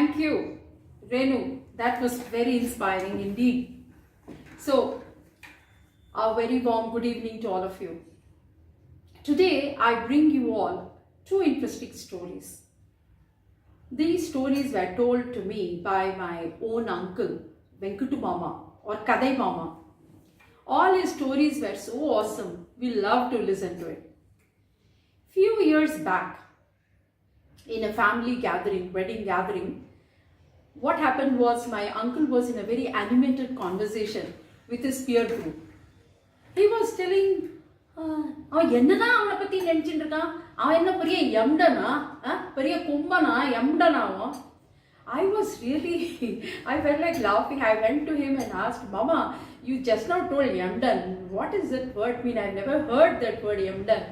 Thank you, Renu. That was very inspiring indeed. So, a very warm good evening to all of you. Today, I bring you all two interesting stories. These stories were told to me by my own uncle, Venkutu Mama or Kadai Mama. All his stories were so awesome, we love to listen to it. Few years back, in a family gathering, wedding gathering, what happened was my uncle was in a very animated conversation with his peer group. He was telling, அவன் என்னதான் அவனை பத்தி நினைச்சிட்டு இருக்கான், அவன் என்ன பெரிய எம்டனா, பெரிய கும்பனா, எம்டனாவும். I was really, I felt like laughing. I went to him and asked, Mama, you just now told Emden. What does that word mean? I've never heard that word Emden.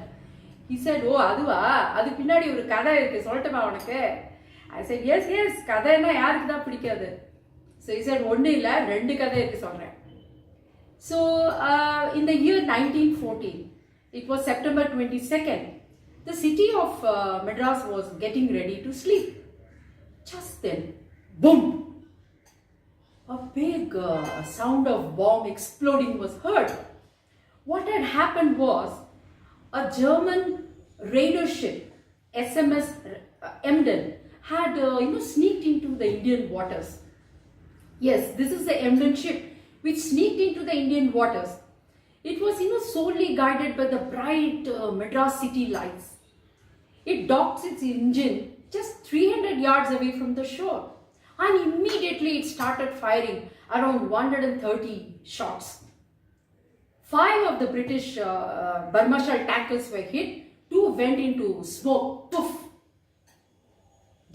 He said, oh, அதுவா, அது பின்னாடி ஒரு கதை இருக்கு, சொல்லட்டுமா உனக்கு? I said, yes, கதைன்னா யாருக்கு தான் பிடிக்காது? So he said, ஒண்ணு இல்ல, ரெண்டு கதை இருக்கு சொல்றேன். So in the year 1914, it was September 22nd, the city of Madras was getting ready to sleep. Just then, boom! A big sound of bomb exploding was heard. What had happened was, a German raider ship, SMS Emden, had sneaked into the Indian waters. Yes, this is the Emden ship which sneaked into the Indian waters. It was solely guided by the bright Madras city lights. It docked its engine just 300 yards away from the shore, and immediately it started firing around 130 shots. 5 of the British Burma shell tankers were hit, 2 went into smoke, poof.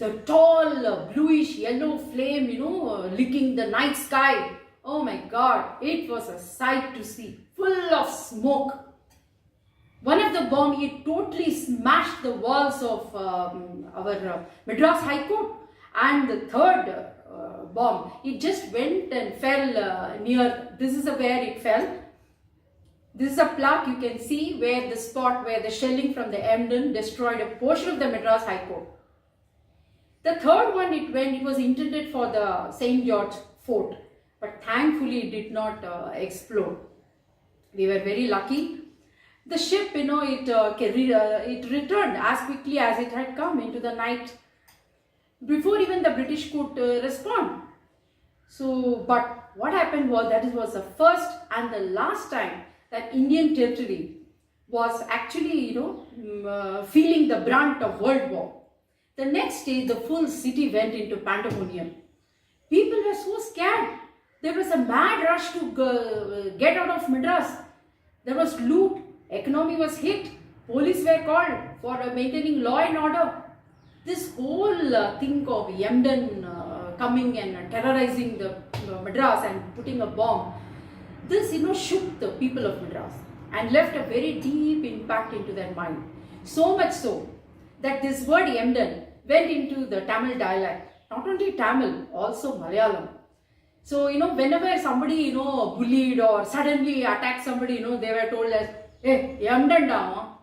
The tall bluish yellow flame, licking the night sky. Oh my God, it was a sight to see, full of smoke. One of the bombs, it totally smashed the walls of our Madras High Court, and the third bomb, it just went and fell near, this is where it fell. This is a plaque you can see where the spot where the shelling from the Emden destroyed a portion of the Madras High Court. The third one it was intended for the St. George Fort, but thankfully it did not explode. We were very lucky. The ship, it returned as quickly as it had come into the night, before even the British could respond. So, but what happened was that it was the first and the last time that Indian territory was actually, feeling the brunt of World War. The next day, the full city went into pandemonium. People were so scared. There was a mad rush to get out of Madras. There was loot. Economy was hit. Police were called for maintaining law and order. This whole thing of Emden coming and terrorizing the Madras and putting a bomb, this shook the people of Madras and left a very deep impact into their mind. So much so that this word Emden went into the Tamil dialect. Not only Tamil, also Malayalam. So, whenever somebody, bullied or suddenly attacked somebody, they were told as, hey, Emden down.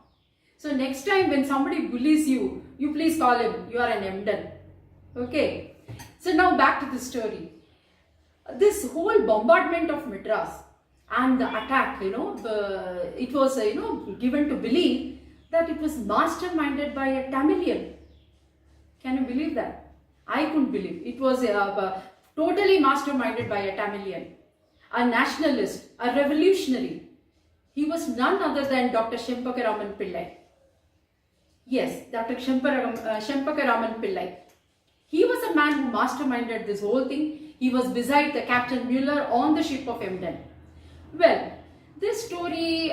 So, next time when somebody bullies you, you please call him, you are an Emden. Okay. So, now back to the story. This whole bombardment of Madras and the attack, it was, given to believe that it was masterminded by a Tamilian. Can you believe that? I couldn't believe. It was totally masterminded by a Tamilian, a nationalist, a revolutionary. He was none other than Dr. Shempakaraman Pillai. Yes, Dr. Shempakaraman Pillai. He was a man who masterminded this whole thing. He was beside the Captain Mueller on the ship of Emden. Well, this story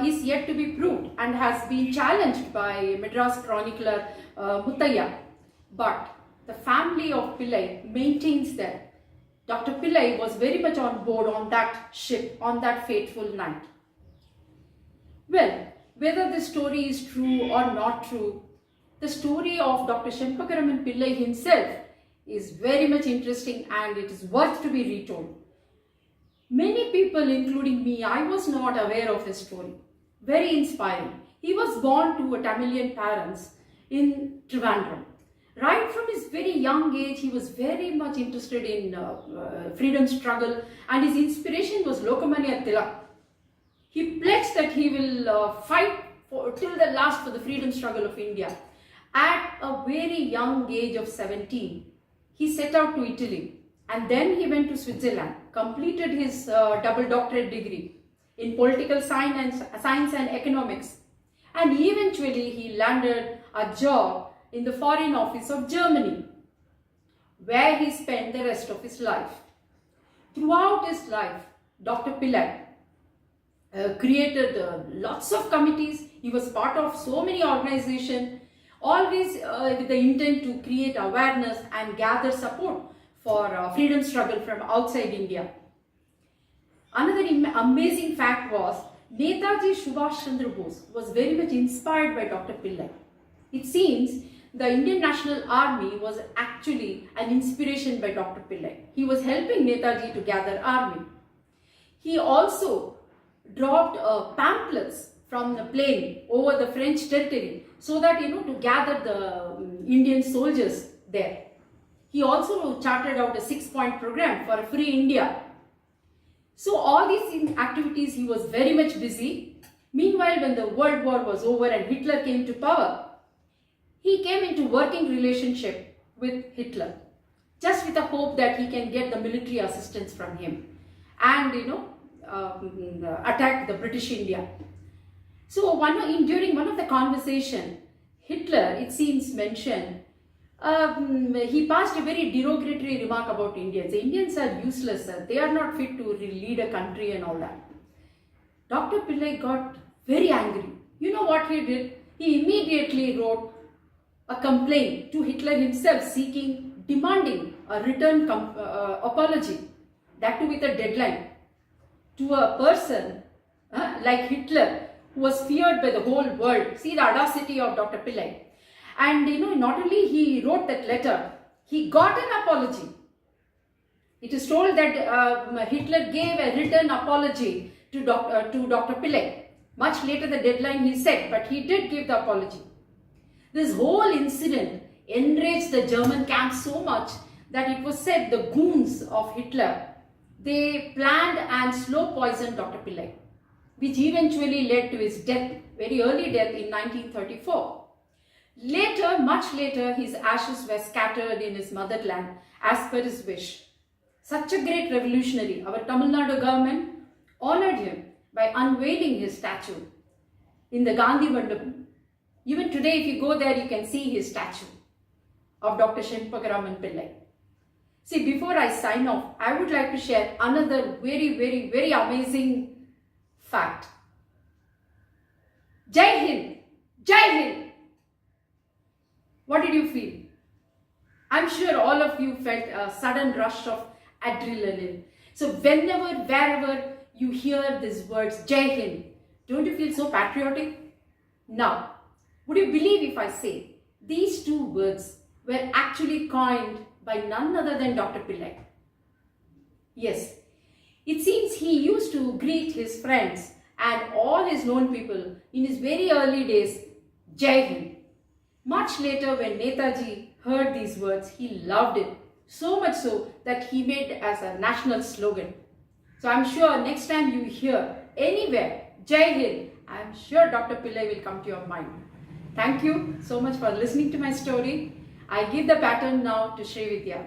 is yet to be proved and has been challenged by Madras chronicler Muttaya. But the family of Pillai maintains that Dr. Pillai was very much on board on that ship on that fateful night. Well, whether this story is true or not true, the story of Dr. Shempakaraman Pillai himself is very much interesting and it is worth to be retold. Many people, including me, I was not aware of his story. Very inspiring. He was born to Tamilian parents in Trivandrum. Right from his very young age, he was very much interested in freedom struggle, and his inspiration was Lokmanya Tilak. He pledged that he will fight till the last for the freedom struggle of India. At a very young age of 17, he set out to Italy, and then he went to Switzerland, completed his double doctorate degree in political science and economics, and eventually he landed a job in the Foreign Office of Germany, where he spent the rest of his life. Throughout his life, Dr. Pillai created lots of committees. He was part of so many organizations, always with the intent to create awareness and gather support for freedom struggle from outside India. Another amazing fact was Netaji Subhash Chandra Bose was very much inspired by Dr. Pillai. It seems the Indian National Army was actually an inspiration by Dr. Pillai. He was helping Netaji to gather army. He also dropped pamphlets from the plane over the French territory so that, to gather the Indian soldiers there. He also charted out a 6-point program for a free India. So all these activities, he was very much busy. Meanwhile, when the World War was over and Hitler came to power, he came into working relationship with Hitler, just with the hope that he can get the military assistance from him and, attack the British India. So during one of the conversation, Hitler, it seems, mentioned, he passed a very derogatory remark about Indians. The Indians are useless, sir. They are not fit to lead a country and all that. Dr. Pillai got very angry. You know what he did? He immediately wrote a complaint to Hitler himself, demanding a written apology, that too with a deadline, to a person like Hitler, who was feared by the whole world. See the audacity of Dr. Pillai. And not only he wrote that letter, he got an apology. It is told that Hitler gave a written apology to Dr. Pillai. Much later the deadline, he said, but he did give the apology. This whole incident enraged the German camp so much that it was said the goons of Hitler, they planned and slow poisoned Dr. Pillai, which eventually led to his death, very early death in 1934. Later, much later, his ashes were scattered in his motherland as per his wish. Such a great revolutionary, our Tamil Nadu government honored him by unveiling his statue in the Gandhi Mandapam. Even today, if you go there, you can see his statue of Dr. Shenpagaraman Pillai. See, before I sign off, I would like to share another very, very, very amazing fact. Jaihind! Jaihind! What did you feel? I'm sure all of you felt a sudden rush of adrenaline. So whenever, wherever you hear these words, Jaihind, don't you feel so patriotic? Now, would you believe if I say these two words were actually coined by none other than Dr. Pillai? Yes, it seems he used to greet his friends and all his known people in his very early days, Jaihind. Much later, when Netaji heard these words, he loved it, so much so that he made it as a national slogan. So I'm sure next time you hear anywhere, Jaihind, I'm sure Dr. Pillai will come to your mind. Thank you so much for listening to my story. I give the baton now to Srividya.